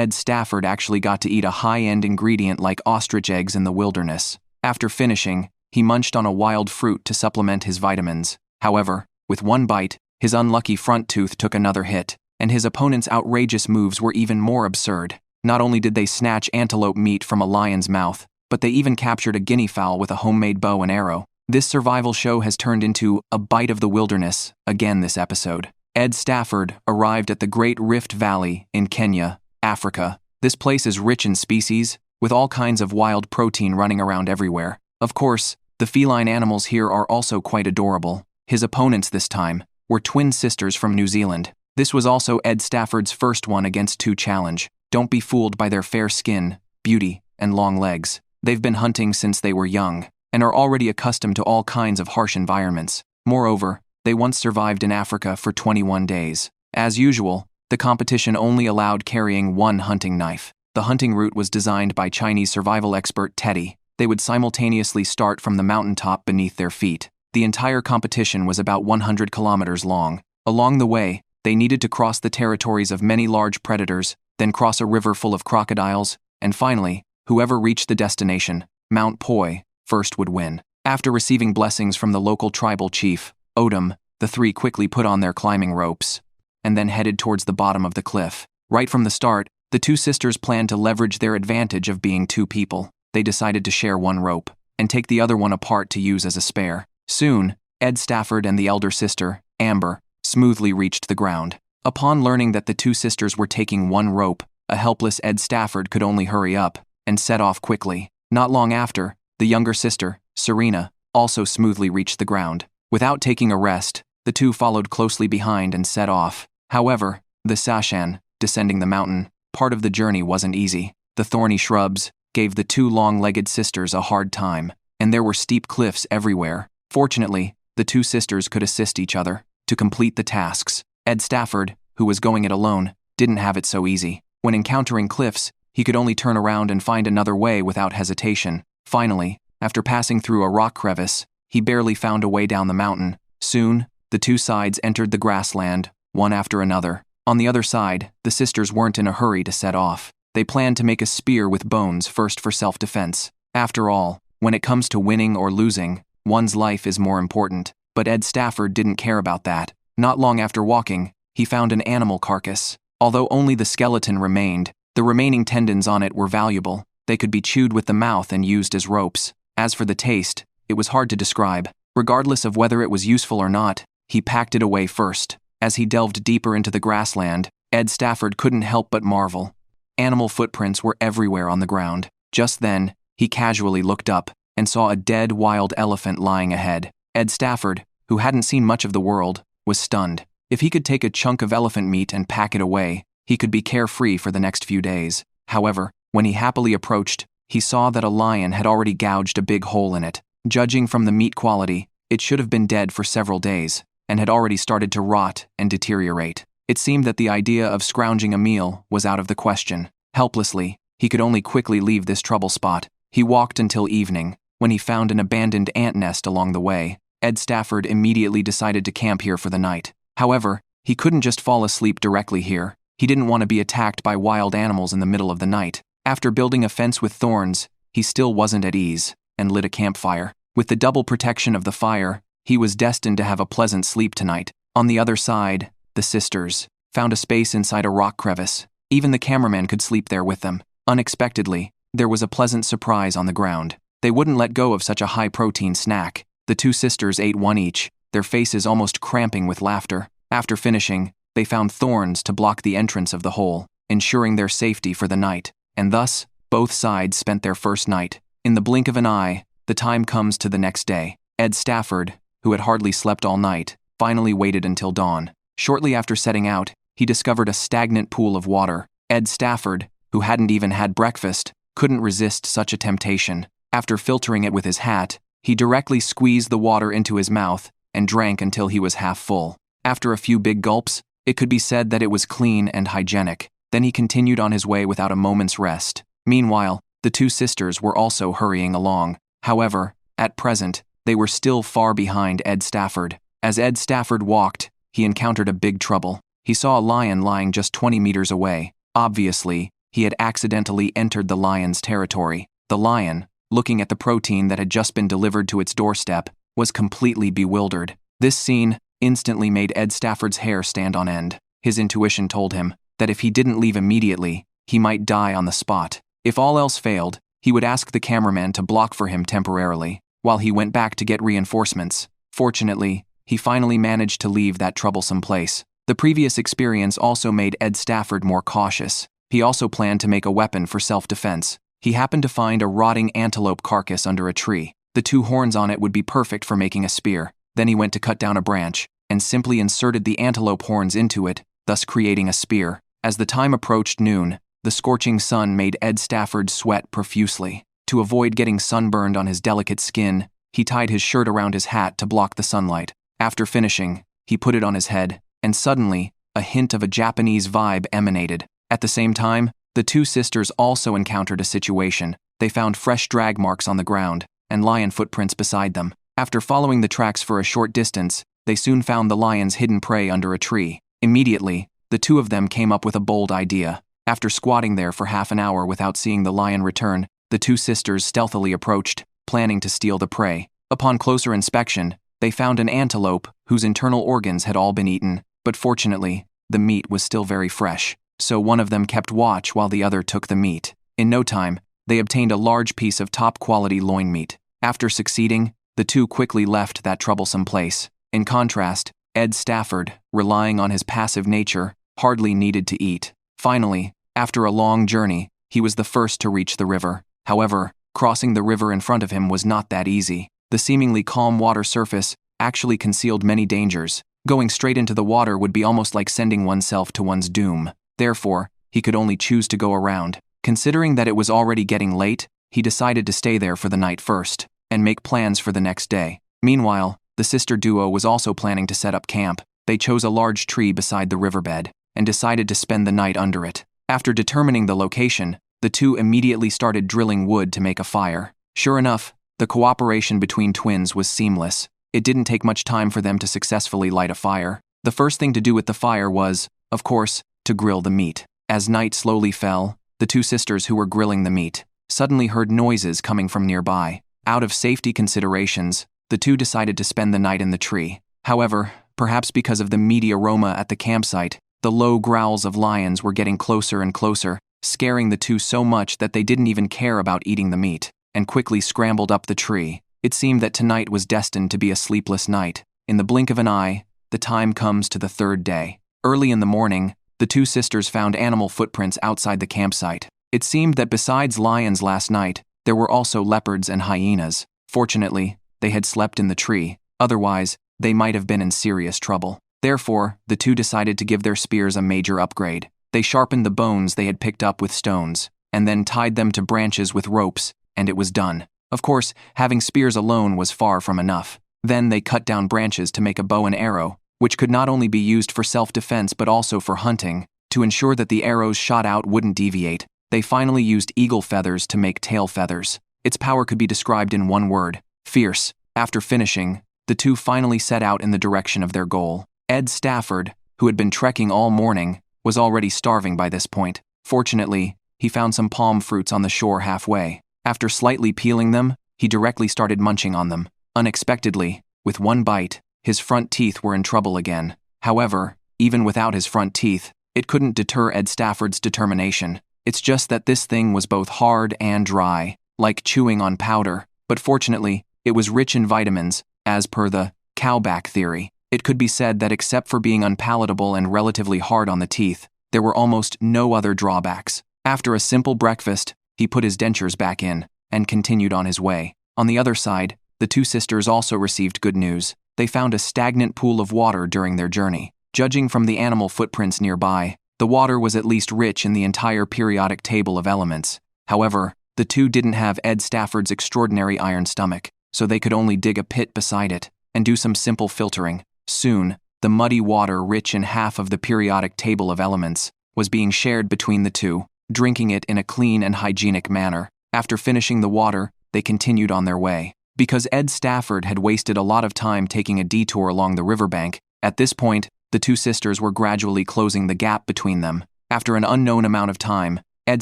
Ed Stafford actually got to eat a high-end ingredient like ostrich eggs in the wilderness. After finishing, he munched on a wild fruit to supplement his vitamins. However, with one bite, his unlucky front tooth took another hit, and his opponent's outrageous moves were even more absurd. Not only did they snatch antelope meat from a lion's mouth, but they even captured a guinea fowl with a homemade bow and arrow. This survival show has turned into a bite of the wilderness again this episode. Ed Stafford arrived at the Great Rift Valley in Kenya, Africa. This place is rich in species, with all kinds of wild protein running around everywhere. Of course, the feline animals here are also quite adorable. His opponents this time were twin sisters from New Zealand. This was also Ed Stafford's first 1-against-2 challenge. Don't be fooled by their fair skin, beauty, and long legs. They've been hunting since they were young, and are already accustomed to all kinds of harsh environments. Moreover, they once survived in Africa for 21 days. As usual, the competition only allowed carrying one hunting knife. The hunting route was designed by Chinese survival expert Teddy. They would simultaneously start from the mountaintop beneath their feet. The entire competition was about 100 kilometers long. Along the way, they needed to cross the territories of many large predators, then cross a river full of crocodiles, and finally, whoever reached the destination, Mount Poi, first would win. After receiving blessings from the local tribal chief, Odom, the three quickly put on their climbing ropes, and then headed towards the bottom of the cliff. Right from the start, the two sisters planned to leverage their advantage of being two people. They decided to share one rope, and take the other one apart to use as a spare. Soon, Ed Stafford and the elder sister, Amber, smoothly reached the ground. Upon learning that the two sisters were taking one rope, a helpless Ed Stafford could only hurry up and set off quickly. Not long after, the younger sister, Serena, also smoothly reached the ground. Without taking a rest, the two followed closely behind and set off. However, the Sashan, descending the mountain, part of the journey wasn't easy. The thorny shrubs gave the two long-legged sisters a hard time, and there were steep cliffs everywhere. Fortunately, the two sisters could assist each other to complete the tasks. Ed Stafford, who was going it alone, didn't have it so easy. When encountering cliffs, he could only turn around and find another way without hesitation. Finally, after passing through a rock crevice, he barely found a way down the mountain. Soon, the two sides entered the grassland, one after another. On the other side, the sisters weren't in a hurry to set off. They planned to make a spear with bones first for self-defense. After all, when it comes to winning or losing, one's life is more important. But Ed Stafford didn't care about that. Not long after walking, he found an animal carcass. Although only the skeleton remained, the remaining tendons on it were valuable. They could be chewed with the mouth and used as ropes. As for the taste, it was hard to describe. Regardless of whether it was useful or not, he packed it away first. As he delved deeper into the grassland, Ed Stafford couldn't help but marvel. Animal footprints were everywhere on the ground. Just then, he casually looked up and saw a dead wild elephant lying ahead. Ed Stafford, who hadn't seen much of the world, was stunned. If he could take a chunk of elephant meat and pack it away, he could be carefree for the next few days. However, when he happily approached, he saw that a lion had already gouged a big hole in it. Judging from the meat quality, it should have been dead for several days, and had already started to rot and deteriorate. It seemed that the idea of scrounging a meal was out of the question. Helplessly, he could only quickly leave this trouble spot. He walked until evening, when he found an abandoned ant nest along the way. Ed Stafford immediately decided to camp here for the night. However, he couldn't just fall asleep directly here. He didn't want to be attacked by wild animals in the middle of the night. After building a fence with thorns, he still wasn't at ease, and lit a campfire. With the double protection of the fire, he was destined to have a pleasant sleep tonight. On the other side, the sisters found a space inside a rock crevice. Even the cameraman could sleep there with them. Unexpectedly, there was a pleasant surprise on the ground. They wouldn't let go of such a high-protein snack. The two sisters ate one each, their faces almost cramping with laughter. After finishing, they found thorns to block the entrance of the hole, ensuring their safety for the night. And thus, both sides spent their first night. In the blink of an eye, the time comes to the next day. Ed Stafford, who had hardly slept all night, finally waited until dawn. Shortly after setting out, he discovered a stagnant pool of water. Ed Stafford, who hadn't even had breakfast, couldn't resist such a temptation. After filtering it with his hat, he directly squeezed the water into his mouth and drank until he was half full. After a few big gulps, it could be said that it was clean and hygienic. Then he continued on his way without a moment's rest. Meanwhile, the two sisters were also hurrying along. However, at present, they were still far behind Ed Stafford. As Ed Stafford walked, he encountered a big trouble. He saw a lion lying just 20 meters away. Obviously, he had accidentally entered the lion's territory. The lion, looking at the protein that had just been delivered to its doorstep, was completely bewildered. This scene instantly made Ed Stafford's hair stand on end. His intuition told him that if he didn't leave immediately, he might die on the spot. If all else failed, he would ask the cameraman to block for him temporarily, while he went back to get reinforcements. Fortunately, he finally managed to leave that troublesome place. The previous experience also made Ed Stafford more cautious. He also planned to make a weapon for self-defense. He happened to find a rotting antelope carcass under a tree. The two horns on it would be perfect for making a spear. Then he went to cut down a branch, and simply inserted the antelope horns into it, thus creating a spear. As the time approached noon, the scorching sun made Ed Stafford sweat profusely. To avoid getting sunburned on his delicate skin, he tied his shirt around his hat to block the sunlight. After finishing, he put it on his head, and suddenly, a hint of a Japanese vibe emanated. At the same time, the two sisters also encountered a situation. They found fresh drag marks on the ground, and lion footprints beside them. After following the tracks for a short distance, they soon found the lion's hidden prey under a tree. Immediately, the two of them came up with a bold idea. After squatting there for half an hour without seeing the lion return, the two sisters stealthily approached, planning to steal the prey. Upon closer inspection, they found an antelope whose internal organs had all been eaten, but fortunately, the meat was still very fresh, so one of them kept watch while the other took the meat. In no time, they obtained a large piece of top-quality loin meat. After succeeding, the two quickly left that troublesome place. In contrast, Ed Stafford, relying on his passive nature, hardly needed to eat. Finally, after a long journey, he was the first to reach the river. However, crossing the river in front of him was not that easy. The seemingly calm water surface actually concealed many dangers. Going straight into the water would be almost like sending oneself to one's doom. Therefore, he could only choose to go around. Considering that it was already getting late, he decided to stay there for the night first, and make plans for the next day. Meanwhile, the sister duo was also planning to set up camp. They chose a large tree beside the riverbed, and decided to spend the night under it. After determining the location, the two immediately started drilling wood to make a fire. Sure enough, the cooperation between twins was seamless. It didn't take much time for them to successfully light a fire. The first thing to do with the fire was, of course, to grill the meat. As night slowly fell, the two sisters who were grilling the meat suddenly heard noises coming from nearby. Out of safety considerations, the two decided to spend the night in the tree. However, perhaps because of the meaty aroma at the campsite, the low growls of lions were getting closer and closer, scaring the two so much that they didn't even care about eating the meat, and quickly scrambled up the tree. It seemed that tonight was destined to be a sleepless night. In the blink of an eye, the time comes to the third day. Early in the morning, the two sisters found animal footprints outside the campsite. It seemed that besides lions last night, there were also leopards and hyenas. Fortunately, they had slept in the tree, otherwise, they might have been in serious trouble. Therefore, the two decided to give their spears a major upgrade. They sharpened the bones they had picked up with stones, and then tied them to branches with ropes, and it was done. Of course, having spears alone was far from enough. Then they cut down branches to make a bow and arrow, which could not only be used for self-defense but also for hunting. To ensure that the arrows shot out wouldn't deviate, they finally used eagle feathers to make tail feathers. Its power could be described in one word: fierce. After finishing, the two finally set out in the direction of their goal. Ed Stafford, who had been trekking all morning, was already starving by this point. Fortunately, he found some palm fruits on the shore halfway. After slightly peeling them, he directly started munching on them. Unexpectedly, with one bite, his front teeth were in trouble again. However, even without his front teeth, it couldn't deter Ed Stafford's determination. It's just that this thing was both hard and dry, like chewing on powder, but fortunately, it was rich in vitamins, as per the cowback theory. It could be said that except for being unpalatable and relatively hard on the teeth, there were almost no other drawbacks. After a simple breakfast, he put his dentures back in, and continued on his way. On the other side, the two sisters also received good news. They found a stagnant pool of water during their journey. Judging from the animal footprints nearby, the water was at least rich in the entire periodic table of elements. However, the two didn't have Ed Stafford's extraordinary iron stomach, so they could only dig a pit beside it, and do some simple filtering. Soon, the muddy water rich in half of the periodic table of elements was being shared between the two, drinking it in a clean and hygienic manner. After finishing the water, they continued on their way. Because Ed Stafford had wasted a lot of time taking a detour along the riverbank, at this point, the two sisters were gradually closing the gap between them. After an unknown amount of time, Ed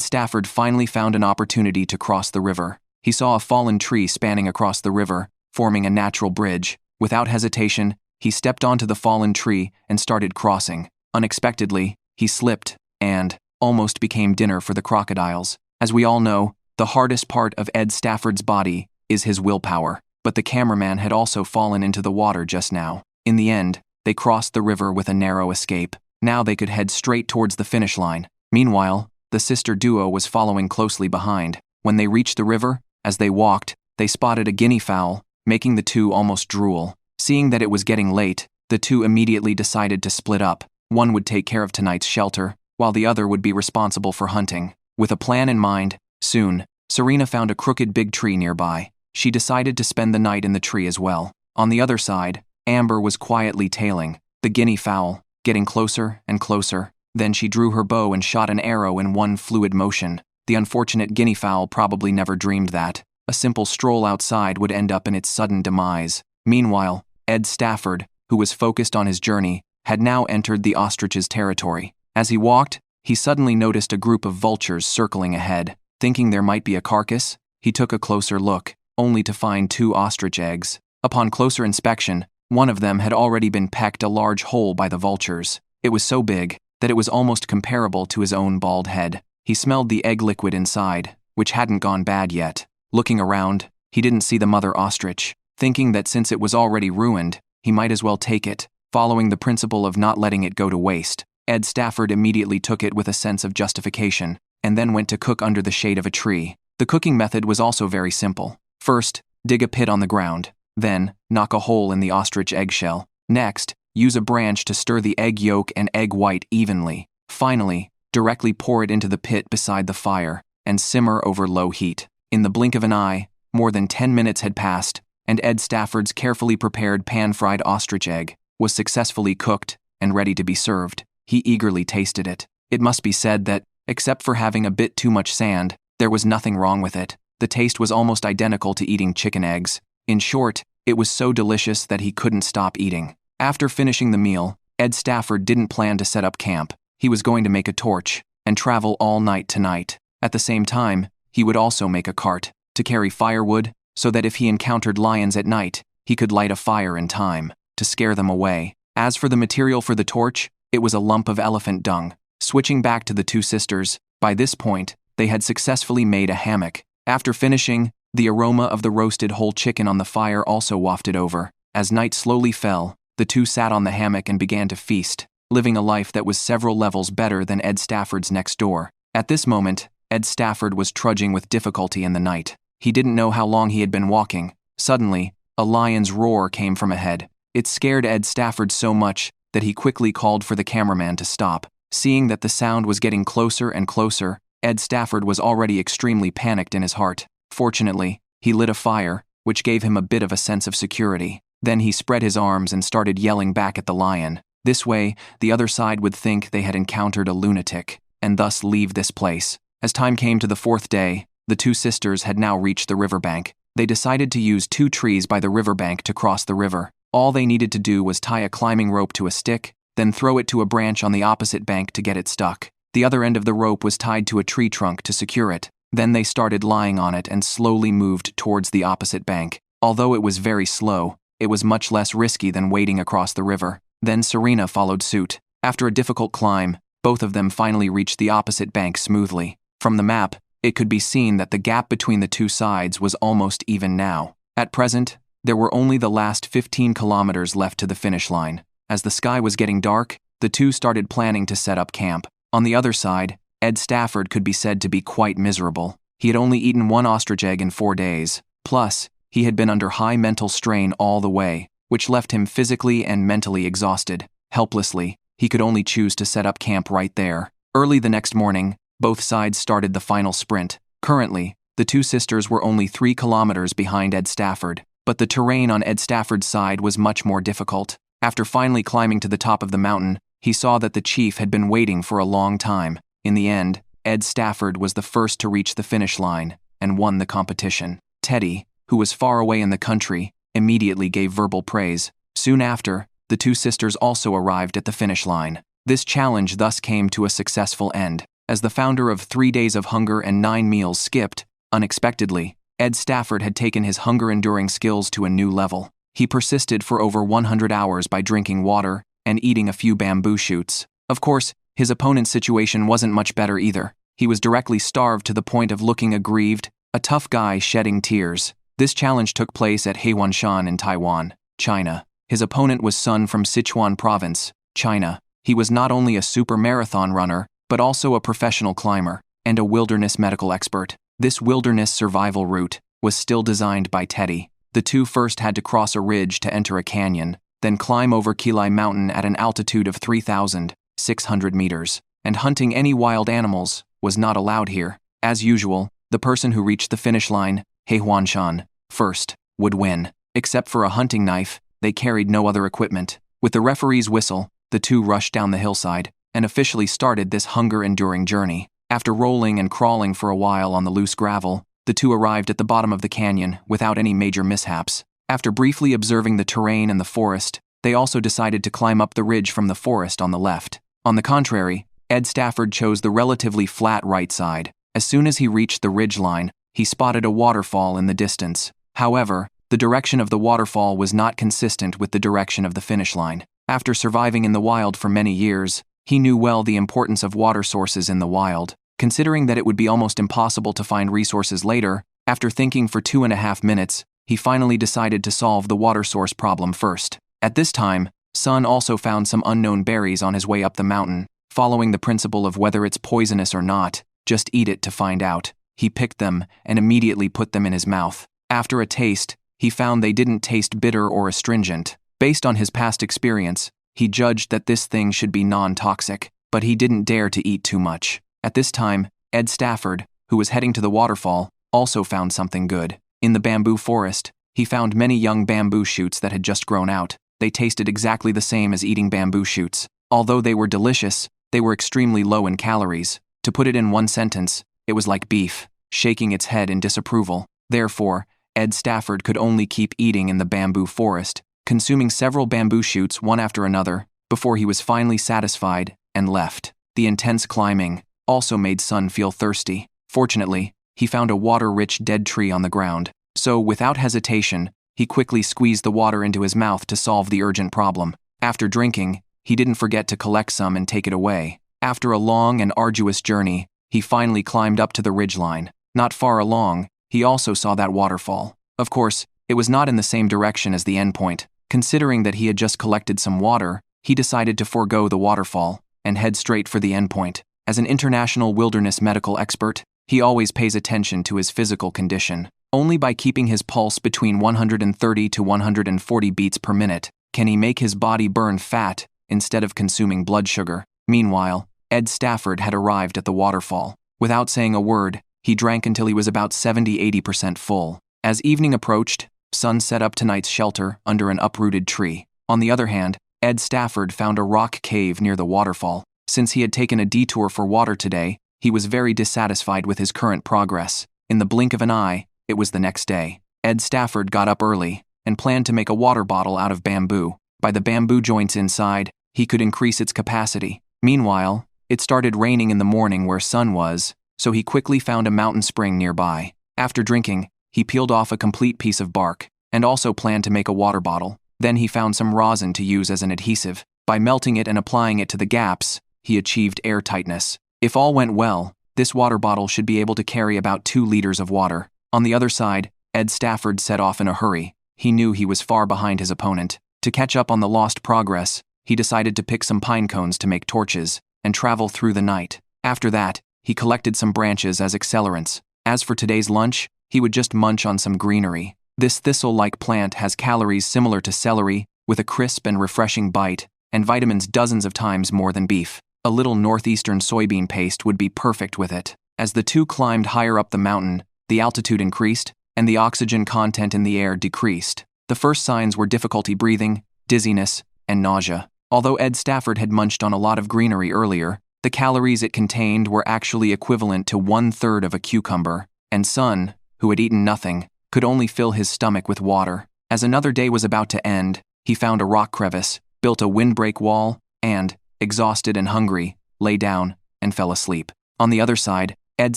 Stafford finally found an opportunity to cross the river. He saw a fallen tree spanning across the river, forming a natural bridge. Without hesitation, he stepped onto the fallen tree and started crossing. Unexpectedly, he slipped and almost became dinner for the crocodiles. As we all know, the hardest part of Ed Stafford's body is his willpower, but the cameraman had also fallen into the water just now. In the end, they crossed the river with a narrow escape. Now they could head straight towards the finish line. Meanwhile, the sister duo was following closely behind. When they reached the river, as they walked, they spotted a guinea fowl, making the two almost drool. Seeing that it was getting late, the two immediately decided to split up. One would take care of tonight's shelter, while the other would be responsible for hunting. With a plan in mind, soon, Serena found a crooked big tree nearby. She decided to spend the night in the tree as well. On the other side, Amber was quietly tailing the guinea fowl, getting closer and closer. Then she drew her bow and shot an arrow in one fluid motion. The unfortunate guinea fowl probably never dreamed that a simple stroll outside would end up in its sudden demise. Meanwhile, Ed Stafford, who was focused on his journey, had now entered the ostrich's territory. As he walked, he suddenly noticed a group of vultures circling ahead. Thinking there might be a carcass, he took a closer look, only to find 2 ostrich eggs. Upon closer inspection, one of them had already been pecked a large hole by the vultures. It was so big that it was almost comparable to his own bald head. He smelled the egg liquid inside, which hadn't gone bad yet. Looking around, he didn't see the mother ostrich. Thinking that since it was already ruined, he might as well take it. Following the principle of not letting it go to waste, Ed Stafford immediately took it with a sense of justification, and then went to cook under the shade of a tree. The cooking method was also very simple. First, dig a pit on the ground. Then, knock a hole in the ostrich eggshell. Next, use a branch to stir the egg yolk and egg white evenly. Finally, directly pour it into the pit beside the fire, and simmer over low heat. In the blink of an eye, more than 10 minutes had passed, and Ed Stafford's carefully prepared pan-fried ostrich egg was successfully cooked and ready to be served. He eagerly tasted it. It must be said that, except for having a bit too much sand, there was nothing wrong with it. The taste was almost identical to eating chicken eggs. In short, it was so delicious that he couldn't stop eating. After finishing the meal, Ed Stafford didn't plan to set up camp. He was going to make a torch and travel all night tonight. At the same time, he would also make a cart to carry firewood so that if he encountered lions at night, he could light a fire in time to scare them away. As for the material for the torch, it was a lump of elephant dung. Switching back to the 2 sisters, by this point, they had successfully made a hammock. After finishing, the aroma of the roasted whole chicken on the fire also wafted over. As night slowly fell, the 2 sat on the hammock and began to feast, living a life that was several levels better than Ed Stafford's next door. At this moment, Ed Stafford was trudging with difficulty in the night. He didn't know how long he had been walking. Suddenly, a lion's roar came from ahead. It scared Ed Stafford so much that he quickly called for the cameraman to stop. Seeing that the sound was getting closer and closer, Ed Stafford was already extremely panicked in his heart. Fortunately, he lit a fire, which gave him a bit of a sense of security. Then he spread his arms and started yelling back at the lion. This way, the other side would think they had encountered a lunatic, and thus leave this place. As time came to the 4th day, the 2 sisters had now reached the riverbank. They decided to use 2 trees by the riverbank to cross the river. All they needed to do was tie a climbing rope to a stick, then throw it to a branch on the opposite bank to get it stuck. The other end of the rope was tied to a tree trunk to secure it. Then they started lying on it and slowly moved towards the opposite bank. Although it was very slow, it was much less risky than wading across the river. Then Serena followed suit. After a difficult climb, both of them finally reached the opposite bank smoothly. From the map, it could be seen that the gap between the 2 sides was almost even now. At present, there were only the last 15 kilometers left to the finish line. As the sky was getting dark, the 2 started planning to set up camp. On the other side, Ed Stafford could be said to be quite miserable. He had only eaten 1 ostrich egg in 4 days. Plus, he had been under high mental strain all the way, which left him physically and mentally exhausted. Helplessly, he could only choose to set up camp right there. Early the next morning, both sides started the final sprint. Currently, the 2 sisters were only 3 kilometers behind Ed Stafford, but the terrain on Ed Stafford's side was much more difficult. After finally climbing to the top of the mountain, he saw that the chief had been waiting for a long time. In the end, Ed Stafford was the first to reach the finish line and won the competition. Teddy, who was far away in the country, immediately gave verbal praise. Soon after, the 2 sisters also arrived at the finish line. This challenge thus came to a successful end. As the founder of 3 Days of Hunger and 9 Meals skipped, unexpectedly, Ed Stafford had taken his hunger-enduring skills to a new level. He persisted for over 100 hours by drinking water and eating a few bamboo shoots. Of course, his opponent's situation wasn't much better either. He was directly starved to the point of looking aggrieved, a tough guy shedding tears. This challenge took place at Heiwanshan in Taiwan, China. His opponent was Sun from Sichuan Province, China. He was not only a super marathon runner, but also a professional climber and a wilderness medical expert. This wilderness survival route was still designed by Teddy. The two first had to cross a ridge to enter a canyon, then climb over Kilai Mountain at an altitude of 3,600 meters. And hunting any wild animals was not allowed here. As usual, the person who reached the finish line, Heiwanshan, first, would win. Except for a hunting knife, they carried no other equipment. With the referee's whistle, the two rushed down the hillside and officially started this hunger-enduring journey. After rolling and crawling for a while on the loose gravel, the two arrived at the bottom of the canyon without any major mishaps. After briefly observing the terrain and the forest, they also decided to climb up the ridge from the forest on the left. On the contrary, Ed Stafford chose the relatively flat right side. As soon as he reached the ridge line, he spotted a waterfall in the distance. However, the direction of the waterfall was not consistent with the direction of the finish line. After surviving in the wild for many years, he knew well the importance of water sources in the wild. Considering that it would be almost impossible to find resources later, after thinking for 2.5 minutes, he finally decided to solve the water source problem first. At this time, Sun also found some unknown berries on his way up the mountain. Following the principle of whether it's poisonous or not, just eat it to find out. He picked them and immediately put them in his mouth. After a taste, he found they didn't taste bitter or astringent. Based on his past experience, he judged that this thing should be non-toxic, but he didn't dare to eat too much. At this time, Ed Stafford, who was heading to the waterfall, also found something good. In the bamboo forest, he found many young bamboo shoots that had just grown out. They tasted exactly the same as eating bamboo shoots. Although they were delicious, they were extremely low in calories. To put it in one sentence, it was like beef, shaking its head in disapproval. Therefore, Ed Stafford could only keep eating in the bamboo forest, consuming several bamboo shoots one after another, before he was finally satisfied and left. The intense climbing also made Sun feel thirsty. Fortunately, he found a water-rich dead tree on the ground. So, without hesitation, he quickly squeezed the water into his mouth to solve the urgent problem. After drinking, he didn't forget to collect some and take it away. After a long and arduous journey, he finally climbed up to the ridgeline. Not far along, he also saw that waterfall. Of course, it was not in the same direction as the endpoint. Considering that he had just collected some water, he decided to forego the waterfall and head straight for the endpoint. As an international wilderness medical expert, he always pays attention to his physical condition. Only by keeping his pulse between 130 to 140 beats per minute can he make his body burn fat instead of consuming blood sugar. Meanwhile, Ed Stafford had arrived at the waterfall. Without saying a word, he drank until he was about 70–80% full. As evening approached, Sun set up tonight's shelter under an uprooted tree. On the other hand, Ed Stafford found a rock cave near the waterfall. Since he had taken a detour for water today, he was very dissatisfied with his current progress. In the blink of an eye, it was the next day. Ed Stafford got up early and planned to make a water bottle out of bamboo. By the bamboo joints inside, he could increase its capacity. Meanwhile, it started raining in the morning where Sun was, so he quickly found a mountain spring nearby. After drinking, he peeled off a complete piece of bark and also planned to make a water bottle. Then he found some rosin to use as an adhesive. By melting it and applying it to the gaps, he achieved airtightness. If all went well, this water bottle should be able to carry about 2 liters of water. On the other side, Ed Stafford set off in a hurry. He knew he was far behind his opponent. To catch up on the lost progress, he decided to pick some pine cones to make torches and travel through the night. After that, he collected some branches as accelerants. As for today's lunch, he would just munch on some greenery. This thistle-like plant has calories similar to celery, with a crisp and refreshing bite, and vitamins dozens of times more than beef. A little northeastern soybean paste would be perfect with it. As the two climbed higher up the mountain, the altitude increased, and the oxygen content in the air decreased. The first signs were difficulty breathing, dizziness, and nausea. Although Ed Stafford had munched on a lot of greenery earlier, the calories it contained were actually equivalent to 1/3 of a cucumber, and Sun, who had eaten nothing, could only fill his stomach with water. As another day was about to end, he found a rock crevice, built a windbreak wall, and, exhausted and hungry, lay down and fell asleep. On the other side, Ed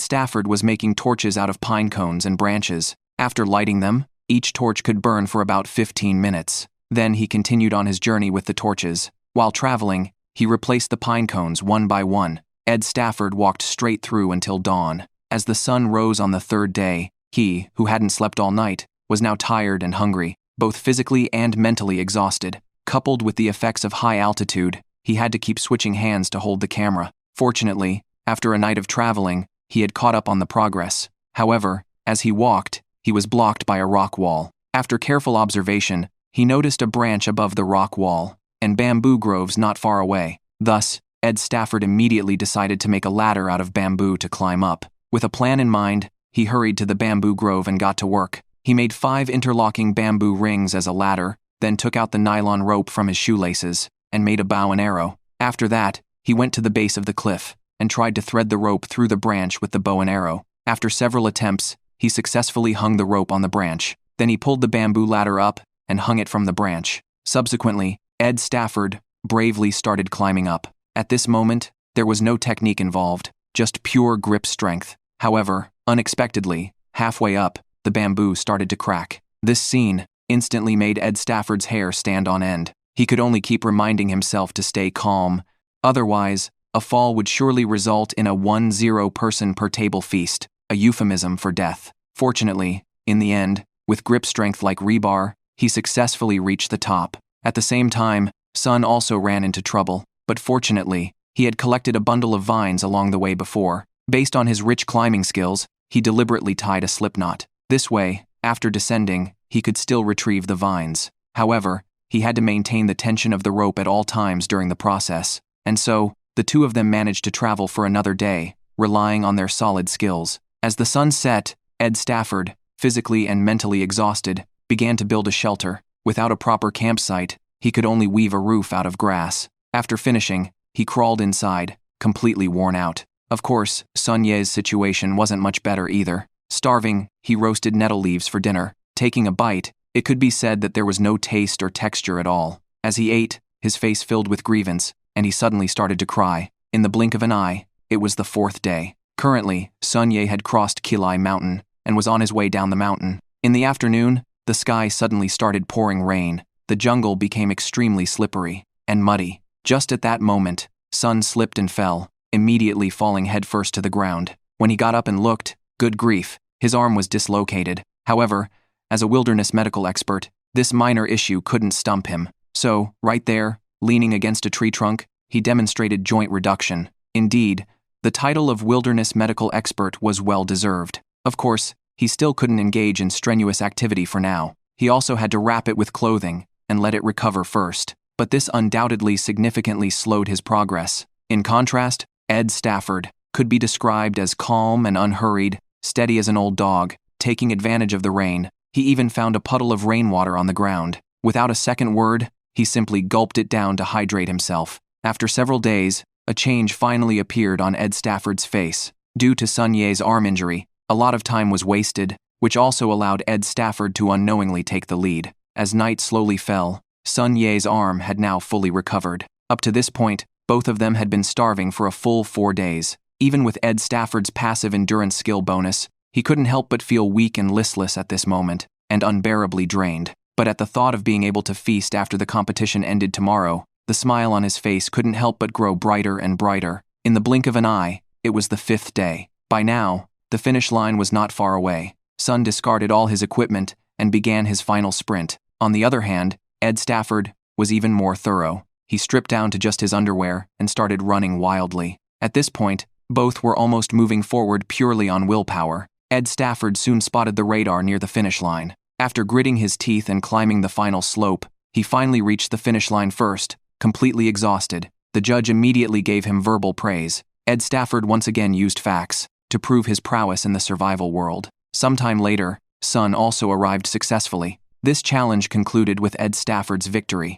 Stafford was making torches out of pine cones and branches. After lighting them, each torch could burn for about 15 minutes. Then he continued on his journey with the torches. While traveling, he replaced the pine cones one by one. Ed Stafford walked straight through until dawn. As the sun rose on the third day, he, who hadn't slept all night, was now tired and hungry, both physically and mentally exhausted. Coupled with the effects of high altitude, he had to keep switching hands to hold the camera. Fortunately, after a night of traveling, he had caught up on the progress. However, as he walked, he was blocked by a rock wall. After careful observation, he noticed a branch above the rock wall, and bamboo groves not far away. Thus, Ed Stafford immediately decided to make a ladder out of bamboo to climb up. With a plan in mind, he hurried to the bamboo grove and got to work. He made 5 interlocking bamboo rings as a ladder, then took out the nylon rope from his shoelaces, and made a bow and arrow. After that, he went to the base of the cliff, and tried to thread the rope through the branch with the bow and arrow. After several attempts, he successfully hung the rope on the branch. Then he pulled the bamboo ladder up, and hung it from the branch. Subsequently, Ed Stafford bravely started climbing up. At this moment, there was no technique involved, just pure grip strength. However, unexpectedly, halfway up, the bamboo started to crack. This scene instantly made Ed Stafford's hair stand on end. He could only keep reminding himself to stay calm. Otherwise, a fall would surely result in a 1-0 person per table feast, a euphemism for death. Fortunately, in the end, with grip strength like rebar, he successfully reached the top. At the same time, Sun also ran into trouble, but fortunately, he had collected a bundle of vines along the way before. Based on his rich climbing skills, he deliberately tied a slipknot. This way, after descending, he could still retrieve the vines. However, he had to maintain the tension of the rope at all times during the process, and so, the two of them managed to travel for another day, relying on their solid skills. As the sun set, Ed Stafford, physically and mentally exhausted, began to build a shelter. Without a proper campsite, he could only weave a roof out of grass. After finishing, he crawled inside, completely worn out. Of course, Sun Ye's situation wasn't much better either. Starving, he roasted nettle leaves for dinner. Taking a bite, it could be said that there was no taste or texture at all. As he ate, his face filled with grievance, and he suddenly started to cry. In the blink of an eye, it was the 4th day. Currently, Sun Ye had crossed Kilai Mountain and was on his way down the mountain. In the afternoon, the sky suddenly started pouring rain. The jungle became extremely slippery and muddy. Just at that moment, Sun slipped and fell, immediately falling headfirst to the ground. When he got up and looked, good grief, his arm was dislocated. However, as a wilderness medical expert, this minor issue couldn't stump him. So, right there, leaning against a tree trunk, he demonstrated joint reduction. Indeed, the title of wilderness medical expert was well deserved. Of course, he still couldn't engage in strenuous activity for now. He also had to wrap it with clothing and let it recover first. But this undoubtedly significantly slowed his progress. In contrast, Ed Stafford could be described as calm and unhurried, steady as an old dog, taking advantage of the rain. He even found a puddle of rainwater on the ground. Without a second word, he simply gulped it down to hydrate himself. After several days, a change finally appeared on Ed Stafford's face. Due to Sun Ye's arm injury, a lot of time was wasted, which also allowed Ed Stafford to unknowingly take the lead. As night slowly fell, Sun Ye's arm had now fully recovered. Up to this point, both of them had been starving for a full 4 days. Even with Ed Stafford's passive endurance skill bonus, he couldn't help but feel weak and listless at this moment, and unbearably drained. But at the thought of being able to feast after the competition ended tomorrow, the smile on his face couldn't help but grow brighter and brighter. In the blink of an eye, it was the 5th day. By now, the finish line was not far away. Sun discarded all his equipment and began his final sprint. On the other hand, Ed Stafford was even more thorough. He stripped down to just his underwear and started running wildly. At this point, both were almost moving forward purely on willpower. Ed Stafford soon spotted the radar near the finish line. After gritting his teeth and climbing the final slope, he finally reached the finish line first, completely exhausted. The judge immediately gave him verbal praise. Ed Stafford once again used facts to prove his prowess in the survival world. Sometime later, Sun also arrived successfully. This challenge concluded with Ed Stafford's victory.